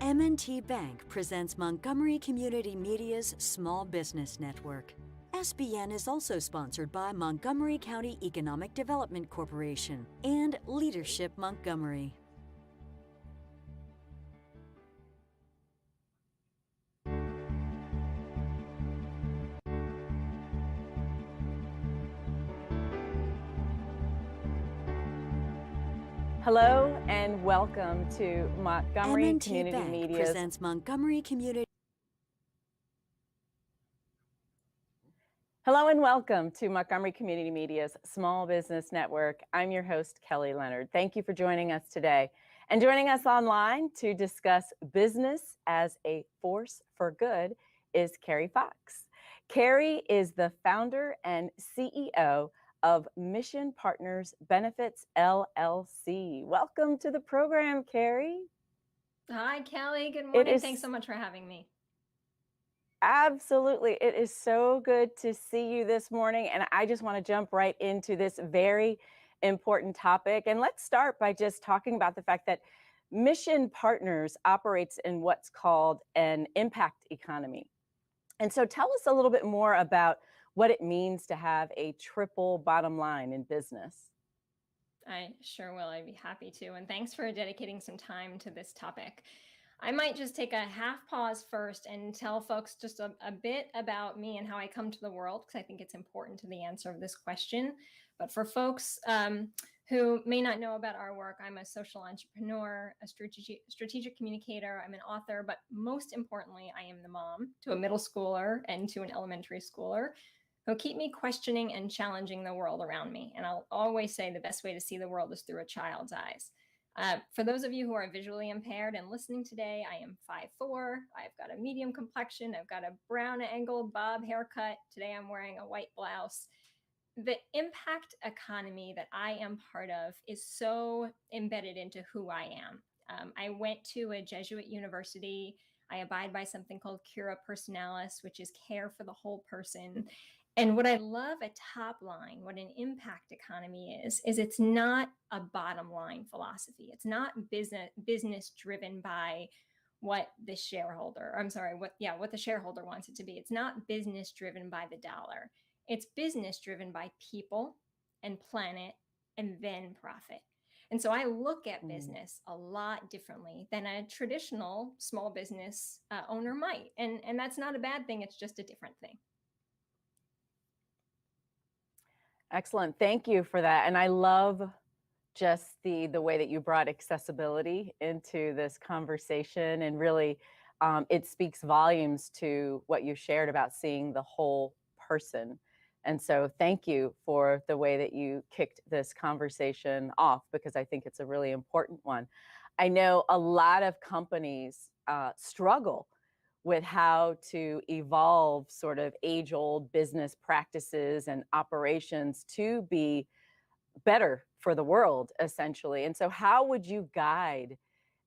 M&T Bank presents Montgomery Community Media's Small Business Network. SBN is also sponsored by Montgomery County Economic Development Corporation and Leadership Montgomery. Hello and welcome to Montgomery M&T Community Bank Media's presents Montgomery Community. Hello and welcome to Montgomery Community Media's Small Business Network. I'm your host, Kelly Leonard. Thank you for joining us today. And joining us online to discuss business as a force for good is Carrie Fox. Carrie is the founder and CEO of Mission Partners Benefits, LLC. Welcome to the program, Carrie. Hi, Kelly. Good morning. Thanks so much for having me. Absolutely. It is so good to see you this morning. And I just want to jump right into this very important topic. And let's start by just talking about the fact that Mission Partners operates in what's called an impact economy. And so tell us a little bit more about what it means to have a triple bottom line in business. I sure will. I'd be happy to. And thanks for dedicating some time to this topic. I might just take a half pause first and tell folks just a bit about me and how I come to the world, because I think it's important to the answer of this question. But for folks who may not know about our work, I'm a social entrepreneur, a strategic communicator, I'm an author, but most importantly, I am the mom to a middle schooler and to an elementary schooler who keep me questioning and challenging the world around me. And I'll always say the best way to see the world is through a child's eyes. For those of you who are visually impaired and listening today, I am 5'4". I've got a medium complexion. I've got a brown angled bob haircut. Today I'm wearing a white blouse. The impact economy that I am part of is so embedded into who I am. I went to a Jesuit university. I abide by something called cura personalis, which is care for the whole person. And what I love at top line, what an impact economy is it's not a bottom line philosophy. It's not business driven by what the shareholder wants it to be. It's not business driven by the dollar. It's business driven by people and planet and then profit. And so I look at business a lot differently than a traditional small business owner might. And that's not a bad thing. It's just a different thing. Excellent. Thank you for that. And I love just the way that you brought accessibility into this conversation. And really, it speaks volumes to what you shared about seeing the whole person. And so thank you for the way that you kicked this conversation off, because I think it's a really important one. I know a lot of companies struggle with how to evolve sort of age-old business practices and operations to be better for the world, essentially. And so how would you guide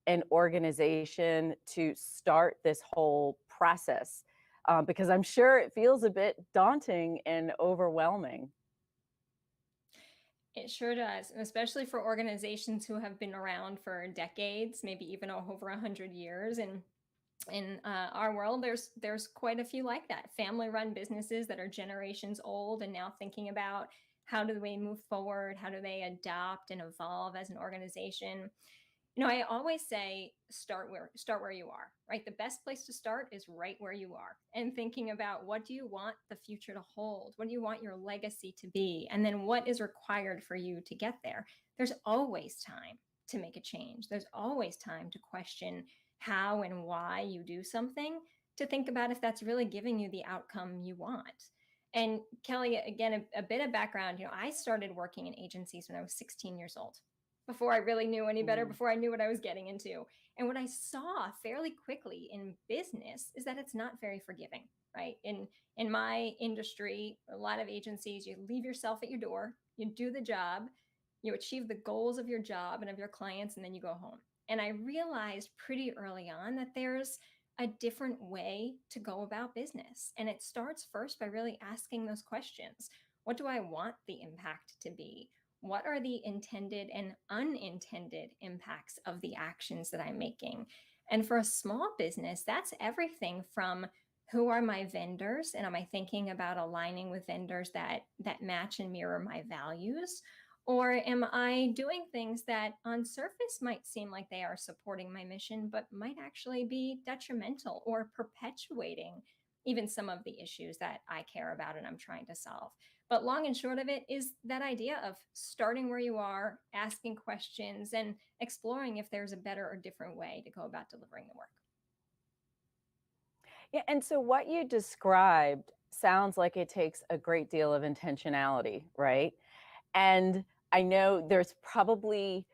an organization to start this whole process? Because I'm sure it feels a bit daunting and overwhelming. It sure does, especially for organizations who have been around for decades, maybe even over 100 years. And in our world, there's quite a few like that. Family-run businesses that are generations old and now thinking about how do they move forward? How do they adopt and evolve as an organization? You know, I always say start where you are, right? The best place to start is right where you are, and thinking about what do you want the future to hold? What do you want your legacy to be? And then what is required for you to get there? There's always time to make a change. There's always time to question how and why you do something, to think about if that's really giving you the outcome you want. And Kelly, again, a bit of background, you know, I started working in agencies when I was 16 years old, before I really knew any better, before I knew what I was getting into. And what I saw fairly quickly in business is that it's not very forgiving, right? In my industry, a lot of agencies, you leave yourself at your door, you do the job, you achieve the goals of your job and of your clients, and then you go home. And I realized pretty early on that there's a different way to go about business. And it starts first by really asking those questions. What do I want the impact to be? What are the intended and unintended impacts of the actions that I'm making? And for a small business, that's everything from who are my vendors, and am I thinking about aligning with vendors that match and mirror my values? Or am I doing things that on surface might seem like they are supporting my mission, but might actually be detrimental or perpetuating even some of the issues that I care about and I'm trying to solve? But long and short of it is that idea of starting where you are, asking questions, and exploring if there's a better or different way to go about delivering the work. Yeah, and so what you described sounds like it takes a great deal of intentionality, right? And I know there's probably,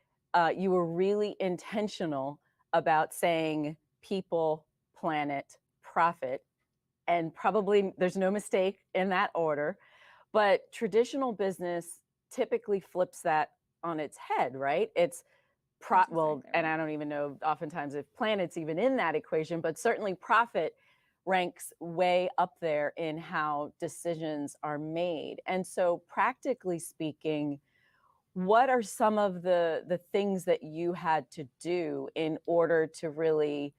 you were really intentional about saying people, planet, profit, and probably there's no mistake in that order. But traditional business typically flips that on its head, right? It's That's well, exactly and right. I don't even know oftentimes if planet's even in that equation, but certainly profit ranks way up there in how decisions are made. And so practically speaking, what are some of the things that you had to do in order to really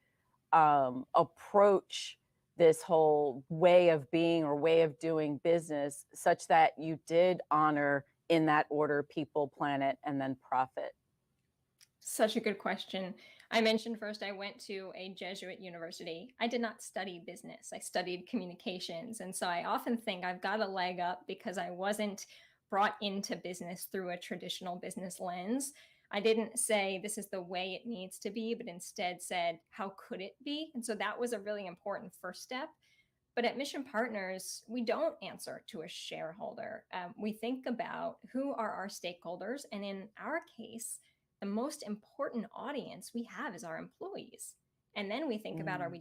approach this whole way of being or way of doing business such that you did honor in that order people, planet, and then profit? Such a good question. I mentioned first I went to a Jesuit university. I did not study business. I studied communications. And so I often think I've got a leg up because I wasn't brought into business through a traditional business lens. I didn't say this is the way it needs to be, but instead said, how could it be? And so that was a really important first step. But at Mission Partners, we don't answer to a shareholder. We think about who are our stakeholders. And in our case, the most important audience we have is our employees. And then we think about, Mm.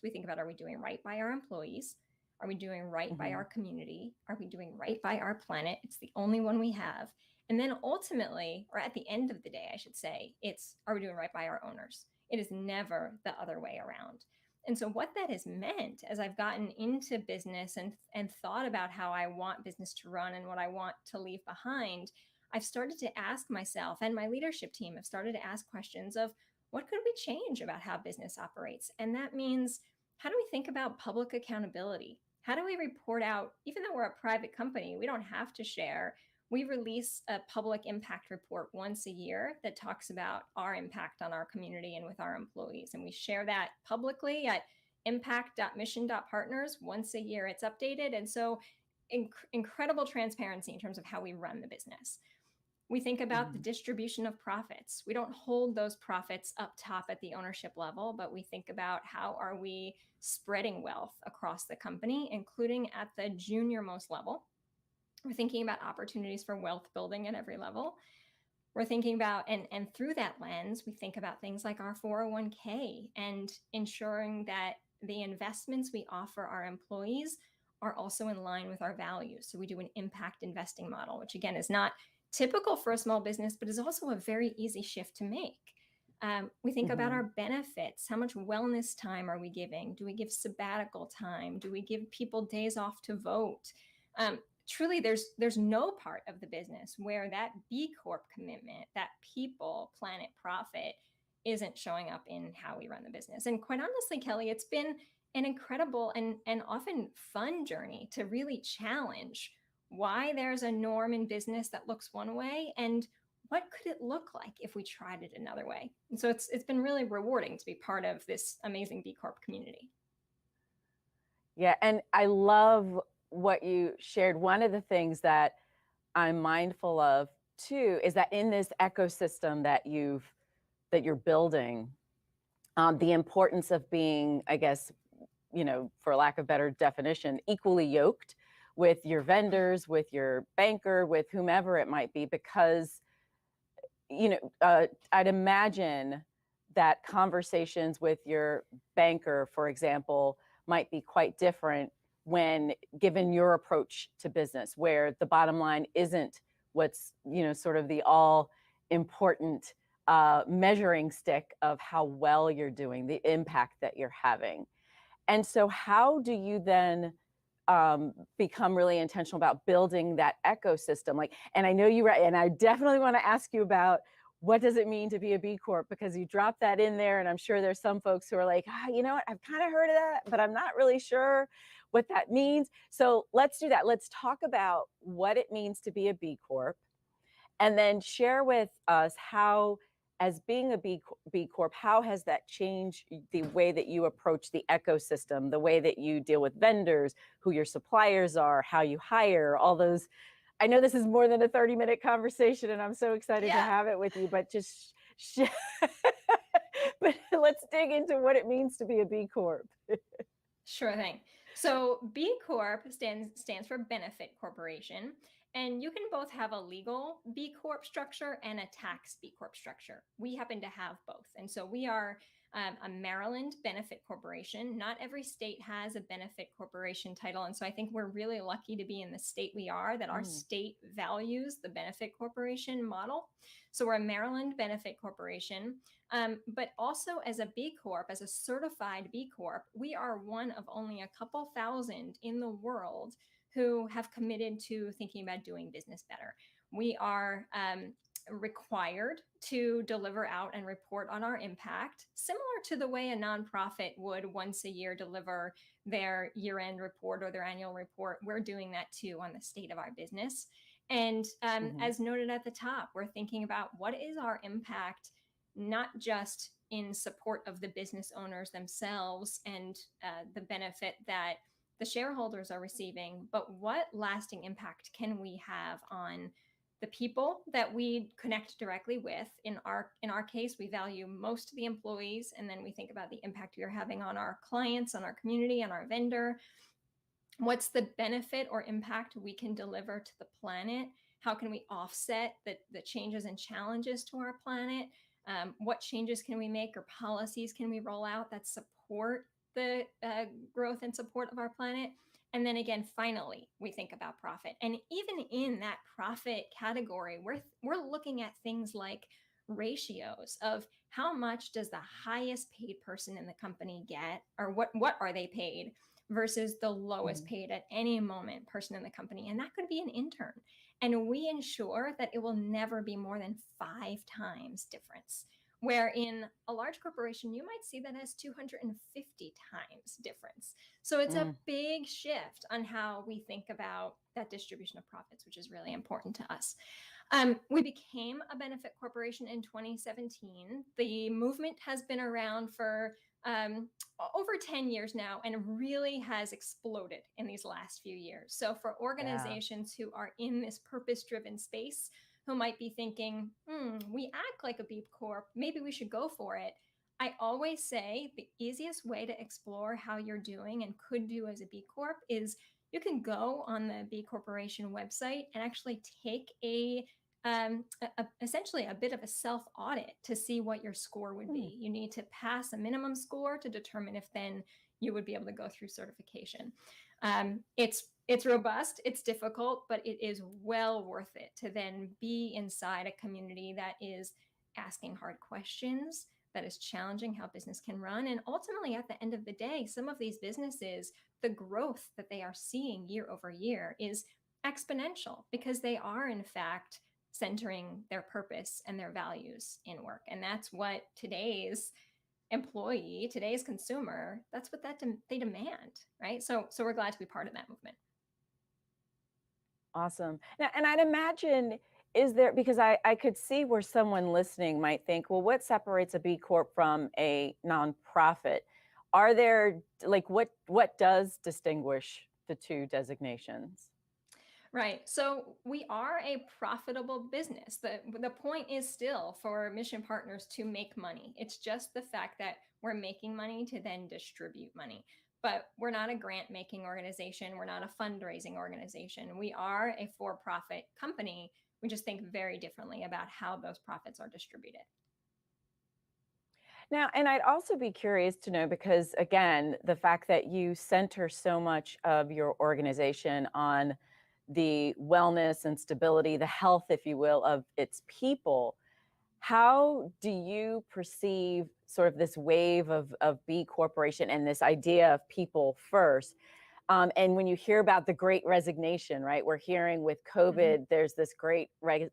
we think about, are we doing right by our employees? Are we doing right by Mhm. our community? Are we doing right by our planet? It's the only one we have. And then ultimately, or at the end of the day, I should say, it's, are we doing right by our owners? It is never the other way around. And so what that has meant as I've gotten into business and thought about how I want business to run and what I want to leave behind, I've started to ask myself, and my leadership team have started to ask questions of what could we change about how business operates? And that means, how do we think about public accountability? How do we report out, even though we're a private company, we don't have to share. We release a public impact report once a year that talks about our impact on our community and with our employees. And we share that publicly at impact.mission.partners. Once a year, it's updated. And so incredible transparency in terms of how we run the business. We think about the Mhm. distribution of profits. We don't hold those profits up top at the ownership level, but we think about how are we spreading wealth across the company, including at the junior most level. We're thinking about opportunities for wealth building at every level. We're thinking about, and through that lens, we think about things like our 401k and ensuring that the investments we offer our employees are also in line with our values. So we do an impact investing model, which again is not typical for a small business, but is also a very easy shift to make. We think about Mhm. our benefits. How much wellness time are we giving? Do we give sabbatical time? Do we give people days off to vote? Truly, there's no part of the business where that B Corp commitment, that people, planet, profit, isn't showing up in how we run the business. And quite honestly, Kelly, it's been an incredible and often fun journey to really challenge why there's a norm in business that looks one way and what could it look like if we tried it another way. And so it's been really rewarding to be part of this amazing B Corp community. Yeah, and I love what you shared. One of the things that I'm mindful of too is that in this ecosystem that you're building, the importance of being, I guess, for lack of better definition, equally yoked with your vendors, with your banker, with whomever it might be, because I'd imagine that conversations with your banker, for example, might be quite different when given your approach to business, where the bottom line isn't what's, sort of the all important measuring stick of how well you're doing, the impact that you're having. And so, how do you then become really intentional about building that ecosystem? Like, and I know you, and I definitely want to ask you about what does it mean to be a B Corp? Because you drop that in there, and I'm sure there's some folks who are like, you know what, I've kind of heard of that, but I'm not really sure what that means. So let's do that. Let's talk about what it means to be a B Corp, and then share with us how, as being a B Corp, how has that changed the way that you approach the ecosystem, the way that you deal with vendors, who your suppliers are, how you hire, all those. I know this is more than a 30-minute conversation, and I'm so excited to have it with you, but just, but let's dig into what it means to be a B Corp. Sure thing. So B Corp stands for Benefit Corporation, and you can both have a legal B Corp structure and a tax B Corp structure. We happen to have both. And so we are a Maryland benefit corporation. Not every state has a benefit corporation title. And so I think we're really lucky to be in the state we are, that our state values the benefit corporation model. So we're a Maryland benefit corporation. But also as a B Corp, as a certified B Corp, we are one of only a couple thousand in the world who have committed to thinking about doing business better. We are required to deliver out and report on our impact, similar to the way a nonprofit would once a year deliver their year-end report or their annual report. We're doing that too on the state of our business. And as noted at the top, we're thinking about what is our impact, not just in support of the business owners themselves and the benefit that the shareholders are receiving, but what lasting impact can we have on the people that we connect directly with. In our case, we value most of the employees, and then we think about the impact we are having on our clients, on our community, on our vendor. What's the benefit or impact we can deliver to the planet? How can we offset the changes and challenges to our planet? What changes can we make or policies can we roll out that support the growth and support of our planet? And then again, finally, we think about profit. And even in that profit category, we're looking at things like ratios of how much does the highest paid person in the company get, or what are they paid versus the lowest paid at any moment person in the company. And that could be an intern. And we ensure that it will never be more than 5 times difference. Where in a large corporation, you might see that as 250 times difference. So it's a big shift on how we think about that distribution of profits, which is really important to us. We became a benefit corporation in 2017. The movement has been around for over 10 years now and really has exploded in these last few years. So for organizations who are in this purpose-driven space, who might be thinking, we act like a B Corp, maybe we should go for it. I always say the easiest way to explore how you're doing and could do as a B Corp is you can go on the B Corporation website and actually take essentially a bit of a self-audit to see what your score would be. You need to pass a minimum score to determine if then you would be able to go through certification. It's robust, it's difficult, but it is well worth it to then be inside a community that is asking hard questions, that is challenging how business can run. And ultimately, at the end of the day, some of these businesses, the growth that they are seeing year over year is exponential because they are, in fact, centering their purpose and their values in work. And that's what today's employee, today's consumer, that's what they demand, right? So we're glad to be part of that movement. Awesome. Now, and I'd imagine, is there, because I could see where someone listening might think, well, what separates a B Corp from a nonprofit? Are there, like, what does distinguish the two designations? Right. So we are a profitable business. The point is still for mission partners to make money. It's just the fact that we're making money to then distribute money. But we're not a grant-making organization. We're not a fundraising organization. We are a for-profit company. We just think very differently about how those profits are distributed. Now, and I'd also be curious to know, because again, the fact that you center so much of your organization on the wellness and stability, the health, if you will, of its people, how do you perceive sort of this wave of B Corporation and this idea of people first And when you hear about the great resignation, right, we're hearing with COVID, there's this great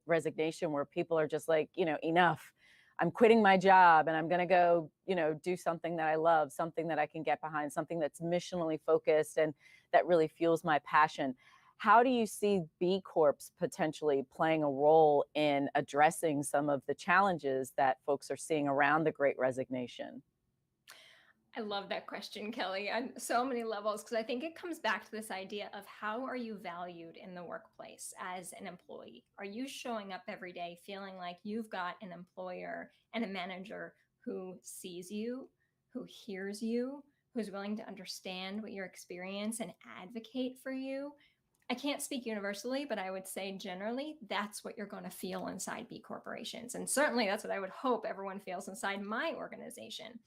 resignation where people are just like, enough. I'm quitting my job and I'm going to go, do something that I love, something that I can get behind, something that's missionally focused and that really fuels my passion. How do you see B Corps potentially playing a role in addressing some of the challenges that folks are seeing around the great resignation? I love that question, Kelly, on so many levels, because I think it comes back to this idea of how are you valued in the workplace as an employee? Are you showing up every day feeling like you've got an employer and a manager who sees you, who hears you, who's willing to understand what your experience and advocate for you? I can't speak universally, but I would say generally that's what you're going to feel inside B corporations. And certainly that's what I would hope everyone feels inside my organization.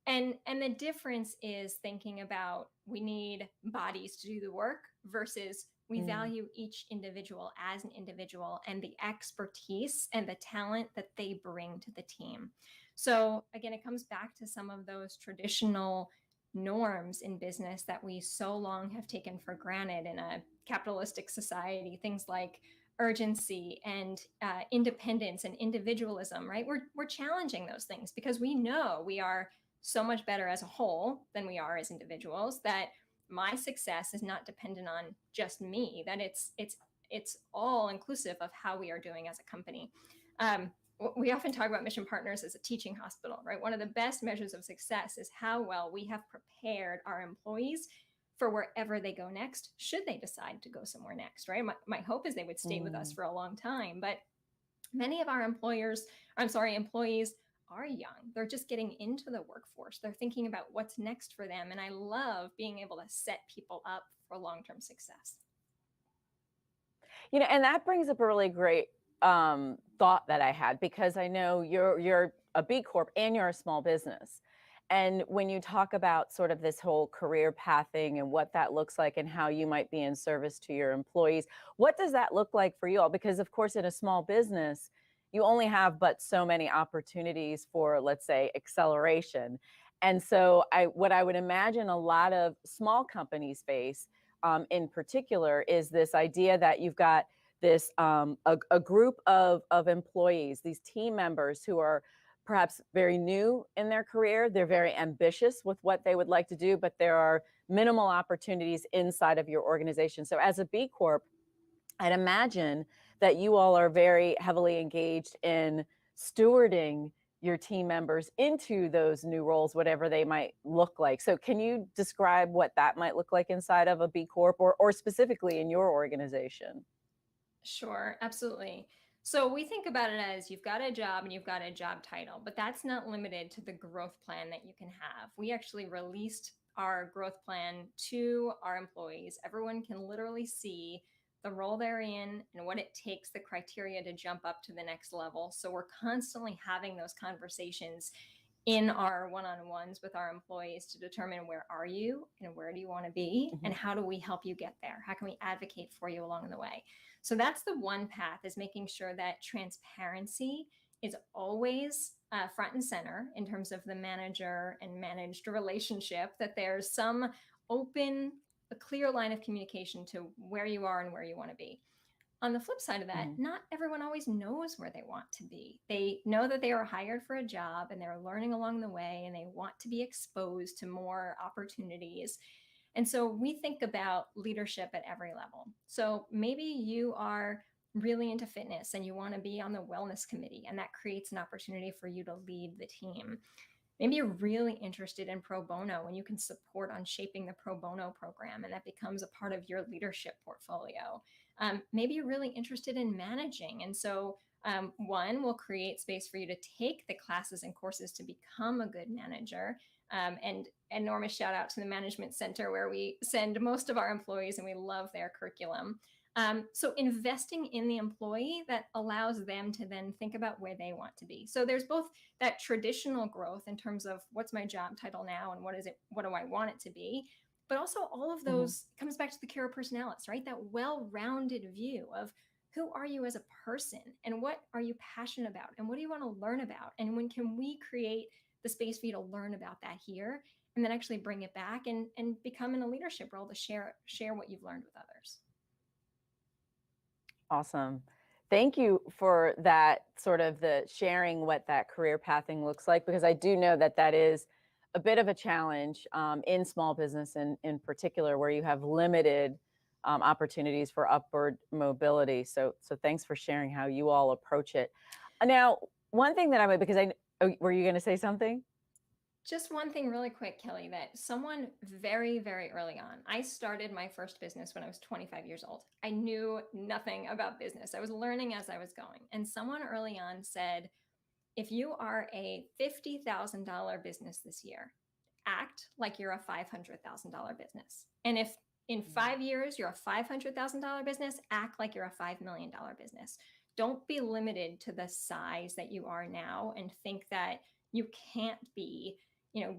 And the difference is thinking about we need bodies to do the work versus we value each individual as an individual and the expertise and the talent that they bring to the team. So again, it comes back to some of those traditional norms in business that we so long have taken for granted in a capitalistic society, things like urgency and independence and individualism, right? We're challenging those things because we know we are so much better as a whole than we are as individuals, that my success is not dependent on just me, that it's all inclusive of how we are doing as a company. We often talk about Mission Partners as a teaching hospital, right? One of the best measures of success is how well we have prepared our employees for wherever they go next, should they decide to go somewhere next, right? My hope is they would stay with us for a long time, but many of our employees are young. They're just getting into the workforce. They're thinking about what's next for them. And I love being able to set people up for long-term success. And that brings up a really great thought that I had, because I know you're a B Corp and you're a small business. And when you talk about sort of this whole career pathing and what that looks like and how you might be in service to your employees, what does that look like for you all? Because of course, in a small business, you only have but so many opportunities for, let's say, acceleration. And so what I would imagine a lot of small companies face in particular is this idea that you've got this a group of employees, these team members who are perhaps very new in their career. They're very ambitious with what they would like to do, but there are minimal opportunities inside of your organization. So as a B Corp, I'd imagine that you all are very heavily engaged in stewarding your team members into those new roles, whatever they might look like. So can you describe what that might look like inside of a B Corp or specifically in your organization? Sure, absolutely. So we think about it as you've got a job and you've got a job title, but that's not limited to the growth plan that you can have. We actually released our growth plan to our employees. Everyone can literally see the role they're in and what it takes, the criteria to jump up to the next level. So we're constantly having those conversations in our one-on-ones with our employees to determine where are you and where do you want to be and how do we help you get there? How can we advocate for you along the way? So that's the one path, is making sure that transparency is always front and center in terms of the manager and managed relationship, that there's some open, a clear line of communication to where you are and where you want to be. On the flip side of that, not everyone always knows where they want to be. They know that they are hired for a job and they're learning along the way and they want to be exposed to more opportunities. And so we think about leadership at every level. So maybe you are really into fitness and you want to be on the wellness committee, and that creates an opportunity for you to lead the team. Maybe you're really interested in pro bono and you can support on shaping the pro bono program, and that becomes a part of your leadership portfolio. Maybe you're really interested in managing. And so one will create space for you to take the classes and courses to become a good manager. And enormous shout out to the Management Center, where we send most of our employees and we love their curriculum. So investing in the employee that allows them to then think about where they want to be. So there's both that traditional growth in terms of what's my job title now and what do I want it to be, but also all of those comes back to the Cura Personalis, right? That well-rounded view of who are you as a person and what are you passionate about and what do you want to learn about, and when can we create the space for you to learn about that here and then actually bring it back and become in a leadership role to share what you've learned with others. Awesome. Thank you for that, sort of the sharing what that career pathing looks like, because I do know that that is a bit of a challenge in small business in particular, where you have limited opportunities for upward mobility. So thanks for sharing how you all approach it. Now, one thing that were you going to say something? Just one thing really quick, Kelly, that someone very, very early on, I started my first business when I was 25 years old. I knew nothing about business. I was learning as I was going. And someone early on said, if you are a $50,000 business this year, act like you're a $500,000 business. And if in 5 years you're a $500,000 business, act like you're a $5 million business. Don't be limited to the size that you are now and think that you can't be,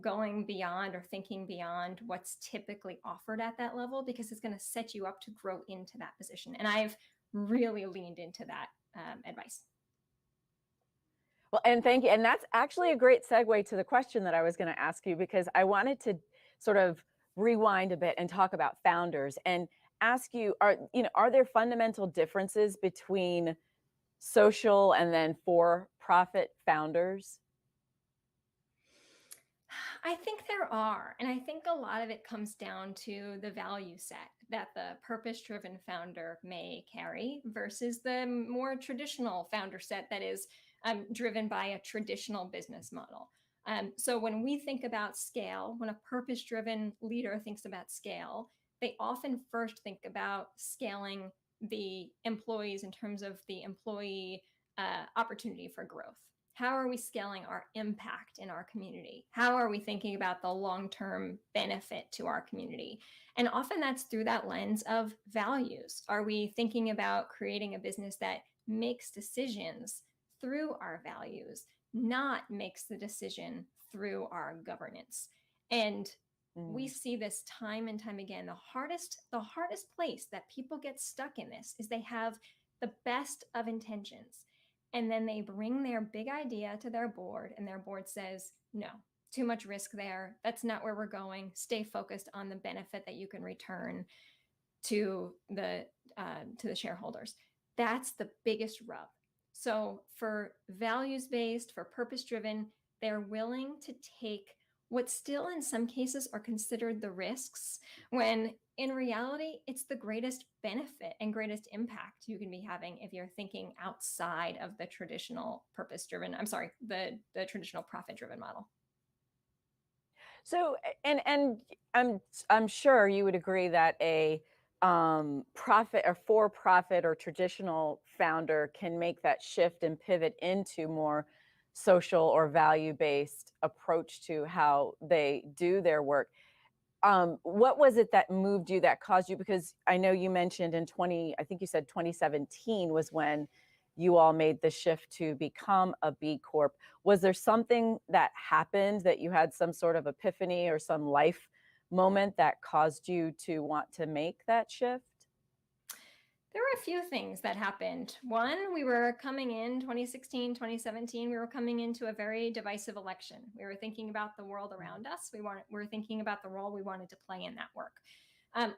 going beyond or thinking beyond what's typically offered at that level, because it's going to set you up to grow into that position. And I've really leaned into that advice. Well, and thank you. And that's actually a great segue to the question that I was going to ask you, because I wanted to sort of rewind a bit and talk about founders and ask you, are there fundamental differences between social and then for-profit founders? I think there are. And I think a lot of it comes down to the value set that the purpose-driven founder may carry versus the more traditional founder set that is driven by a traditional business model. So when we think about scale, when a purpose-driven leader thinks about scale, they often first think about scaling the employees in terms of the employee opportunity for growth. How are we scaling our impact in our community? How are we thinking about the long-term benefit to our community? And often that's through that lens of values. Are we thinking about creating a business that makes decisions through our values, not makes the decision through our governance? And we see this time and time again. The hardest place that people get stuck in this is they have the best of intentions. And then they bring their big idea to their board, and their board says, no, too much risk there. That's not where we're going. Stay focused on the benefit that you can return to the shareholders. That's the biggest rub. So for values-based, for purpose-driven, they're willing to take what still in some cases are considered the risks, when in reality, it's the greatest benefit and greatest impact you can be having if you're thinking outside of the traditional the traditional profit-driven model. So, and I'm sure you would agree that a profit or for-profit or traditional founder can make that shift and pivot into more social or value-based approach to how they do their work. What was it that moved you, that caused you? Because I know you mentioned I think you said 2017 was when you all made the shift to become a B Corp. Was there something that happened that you had some sort of epiphany or some life moment that caused you to want to make that shift? There were a few things that happened. One, we were coming in 2016, 2017, we were coming into a very divisive election. We were thinking about the world around us. We were thinking about the role we wanted to play in that work.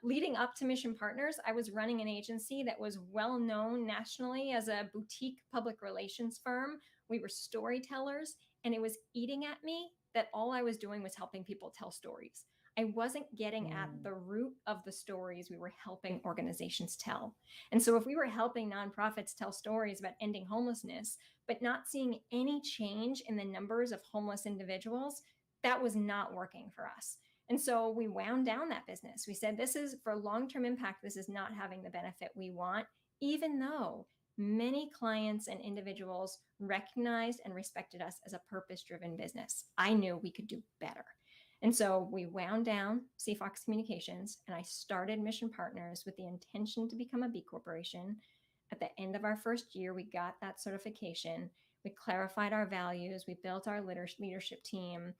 Leading up to Mission Partners, I was running an agency that was well known nationally as a boutique public relations firm. We were storytellers, and it was eating at me that all I was doing was helping people tell stories. I wasn't getting at the root of the stories we were helping organizations tell. And so if we were helping nonprofits tell stories about ending homelessness, but not seeing any change in the numbers of homeless individuals, that was not working for us. And so we wound down that business. We said, this is for long-term impact. This is not having the benefit we want, even though many clients and individuals recognized and respected us as a purpose-driven business. I knew we could do better. And so we wound down Fox Communications, and I started Mission Partners with the intention to become a B Corporation. At the end of our first year, we got that certification. We clarified our values. We built our leadership team.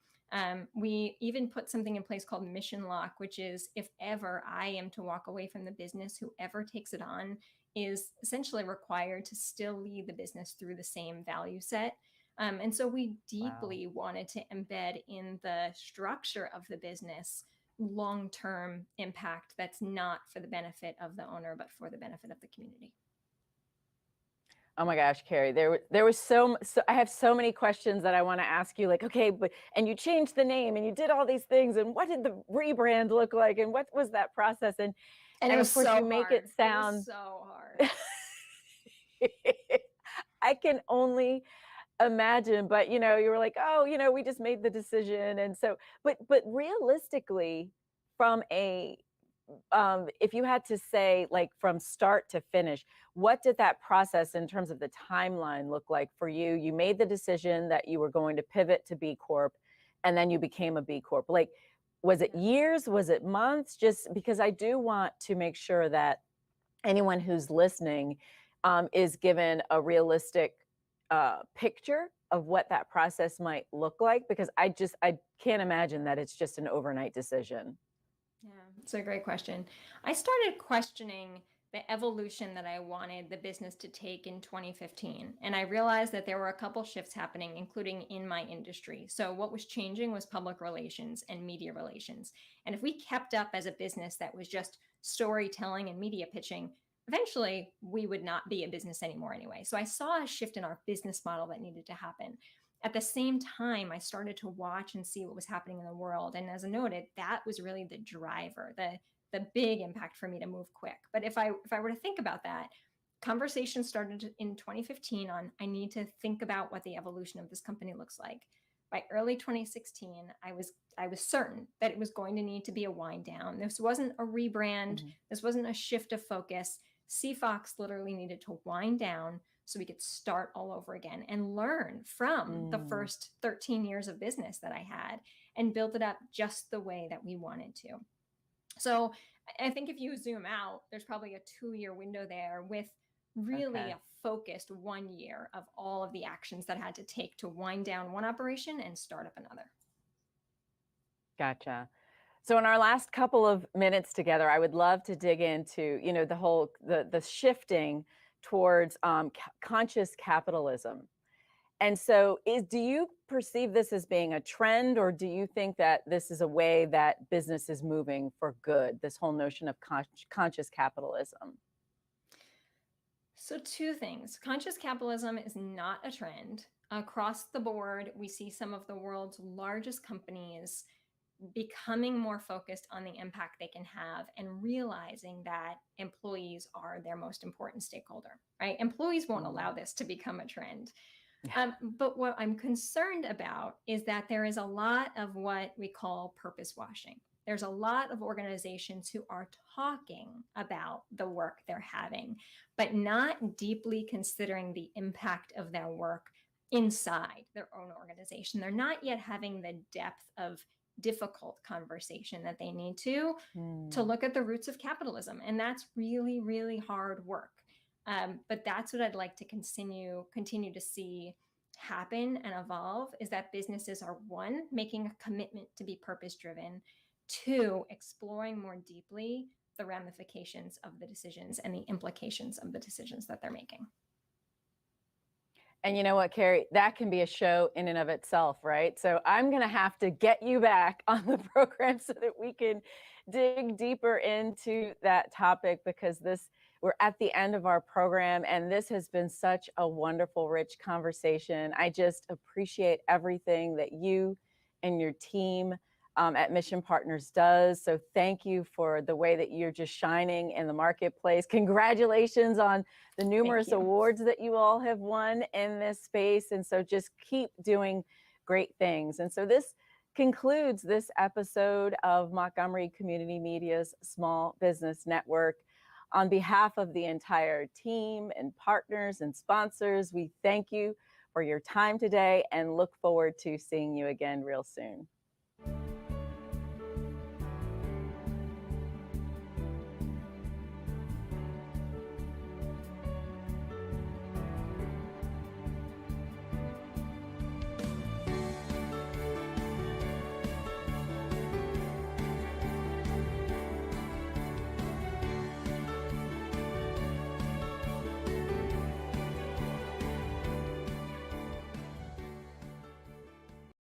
We even put something in place called Mission Lock, which is if ever I am to walk away from the business, whoever takes it on is essentially required to still lead the business through the same value set. And so we deeply wanted to embed in the structure of the business long-term impact that's not for the benefit of the owner, but for the benefit of the community. Oh my gosh, Carrie, there was so I have so many questions that I want to ask you, like, okay, but, and you changed the name and you did all these things, and what did the rebrand look like, and what was that process? And it was of course so you make hard. it sound It was so hard. I can only imagine, but you were like, oh, we just made the decision. And so, but realistically, from a if you had to say, like, from start to finish, what did that process in terms of the timeline look like for you? You made the decision that you were going to pivot to B Corp, and then you became a B Corp. Like, was it years? Was it months? Just because I do want to make sure that anyone who's listening is given a realistic picture of what that process might look like, because I can't imagine that it's just an overnight decision. Yeah, it's a great question. I started questioning the evolution that I wanted the business to take in 2015. And I realized that there were a couple shifts happening, including in my industry. So what was changing was public relations and media relations. And if we kept up as a business that was just storytelling and media pitching, eventually we would not be a business anymore anyway. So I saw a shift in our business model that needed to happen. At the same time, I started to watch and see what was happening in the world. And as I noted, that was really the driver, the big impact for me to move quick. But if I were to think about that, conversation started in 2015 on, I need to think about what the evolution of this company looks like. By early 2016, I was certain that it was going to need to be a wind down. This wasn't a rebrand. Mm-hmm. This wasn't a shift of focus. Fox literally needed to wind down so we could start all over again and learn from the first 13 years of business that I had and build it up just the way that we wanted to. So I think if you zoom out, there's probably a 2-year window there with really a focused 1 year of all of the actions that I had to take to wind down one operation and start up another. Gotcha. So in our last couple of minutes together, I would love to dig into, the whole, the shifting towards conscious capitalism. And so do you perceive this as being a trend, or do you think that this is a way that business is moving for good, this whole notion of conscious capitalism? So 2 things. Conscious capitalism is not a trend. Across the board, we see some of the world's largest companies becoming more focused on the impact they can have and realizing that employees are their most important stakeholder, right? Employees won't allow this to become a trend. But what I'm concerned about is that there is a lot of what we call purpose washing. There's a lot of organizations who are talking about the work they're having, but not deeply considering the impact of their work inside their own organization. They're not yet having the depth of difficult conversation that they need to look at the roots of capitalism. And that's really, really hard work. But that's what I'd like to continue to see happen and evolve, is that businesses are, 1, making a commitment to be purpose driven, 2, exploring more deeply the ramifications of the decisions and the implications of the decisions that they're making. And you know what, Carrie, that can be a show in and of itself, right? So I'm going to have to get you back on the program so that we can dig deeper into that topic, because we're at the end of our program, and this has been such a wonderful, rich conversation. I just appreciate everything that you and your team at Mission Partners does. So thank you for the way that you're just shining in the marketplace. Congratulations on the numerous awards that you all have won in this space. And so just keep doing great things. And so this concludes this episode of Montgomery Community Media's Small Business Network. On behalf of the entire team and partners and sponsors, we thank you for your time today and look forward to seeing you again real soon.